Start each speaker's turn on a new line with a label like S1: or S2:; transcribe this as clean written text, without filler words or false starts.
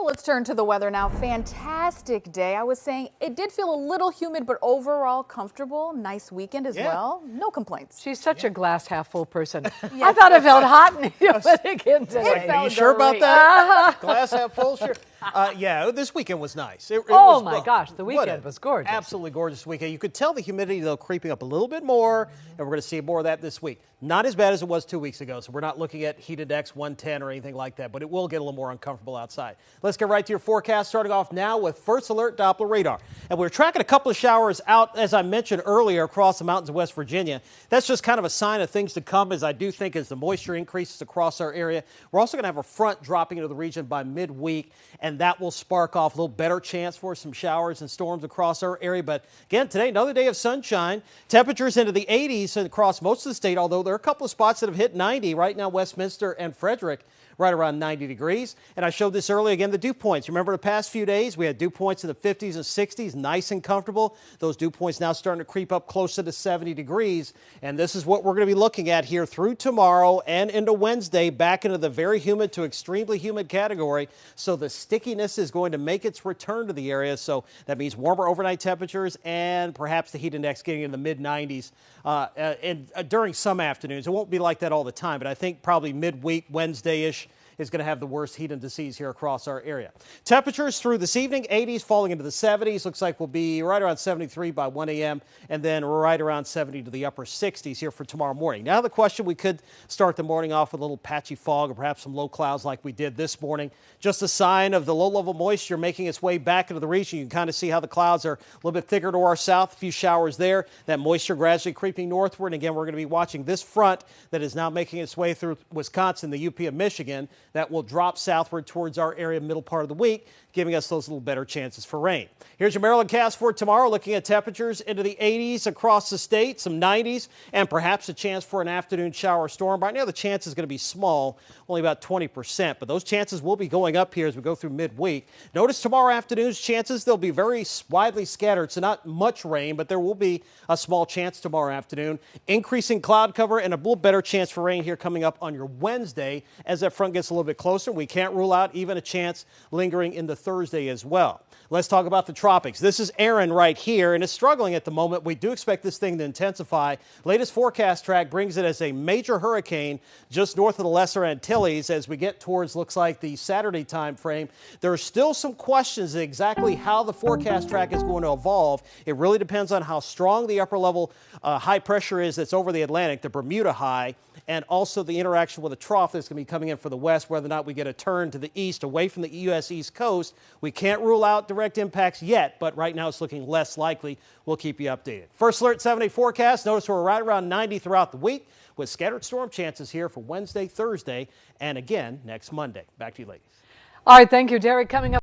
S1: Well, let's turn to the weather now. Fantastic day. I was saying it did feel a little humid, but overall comfortable. Nice weekend as well. No complaints.
S2: She's such a glass half full person. I thought it felt hot and humid again today.
S3: Are you sure about that? Glass half full? Sure. Yeah, this weekend was nice.
S2: Oh my gosh, the weekend was gorgeous.
S3: Absolutely gorgeous weekend. You could tell the humidity, though, creeping up a little bit more, and we're going to see more of that this week. Not as bad as it was 2 weeks ago, so we're not looking at heat index 110 or anything like that, but it will get a little more uncomfortable outside. Let's get right to your forecast, starting off now with First Alert Doppler radar. And we're tracking a couple of showers out, as I mentioned earlier, across the mountains of West Virginia. That's just kind of a sign of things to come, as I do think as the moisture increases across our area. We're also going to have a front dropping into the region by midweek, and that will spark off a little better chance for some showers and storms across our area. But again, today, another day of sunshine. Temperatures into the 80s across most of the state, although there are a couple of spots that have hit 90. Right now, Westminster and Frederick right around 90 degrees. And I showed this earlier again, the dew points. Remember the past few days, we had dew points in the 50s and 60s, nice and comfortable. Those dew points now starting to creep up closer to 70 degrees. And this is what we're going to be looking at here through tomorrow and into Wednesday, back into the very humid to extremely humid category. So the stickiness is going to make its return to the area. So that means warmer overnight temperatures and perhaps the heat index getting in the mid 90s during some afternoons. It won't be like that all the time, but I think probably midweek, Wednesday-ish, is going to have the worst heat indices here across our area. Temperatures through this evening, 80s falling into the 70s. Looks like we'll be right around 73 by 1 a.m. and then right around 70 to the upper 60s here for tomorrow morning. Now the question, we could start the morning off with a little patchy fog or perhaps some low clouds like we did this morning. Just a sign of the low-level moisture making its way back into the region. You can kind of see how the clouds are a little bit thicker to our south, a few showers there. That moisture gradually creeping northward. And again, we're going to be watching this front that is now making its way through Wisconsin, the UP of Michigan. That will drop southward towards our area middle part of the week, giving us those little better chances for rain. Here's your Maryland cast for tomorrow, looking at temperatures into the 80s across the state, some 90s, and perhaps a chance for an afternoon shower storm. Right now, the chance is going to be small, only about 20%, but those chances will be going up here as we go through midweek. Notice tomorrow afternoon's chances, they'll be very widely scattered, so not much rain, but there will be a small chance tomorrow afternoon. Increasing cloud cover and a little better chance for rain here coming up on your Wednesday as that front gets a little bit closer. We can't rule out even a chance lingering into Thursday as well. Let's talk about the tropics. This is Aaron right here, and it's struggling at the moment. We do expect this thing to intensify. Latest forecast track brings it as a major hurricane just north of the Lesser Antilles as we get towards, looks like, the Saturday time frame. There are still some questions exactly how the forecast track is going to evolve. It really depends on how strong the upper level high pressure is that's over the Atlantic, the Bermuda high, and also the interaction with a trough that's going to be coming in for the west, whether or not we get a turn to the east away from the U.S. East Coast. We can't rule out direct impacts yet, but right now it's looking less likely. We'll keep you updated. First Alert 7-day forecast. Notice we're right around 90 throughout the week with scattered storm chances here for Wednesday, Thursday, and again next Monday. Back to you, ladies.
S2: All right, thank you, Derek. Coming up.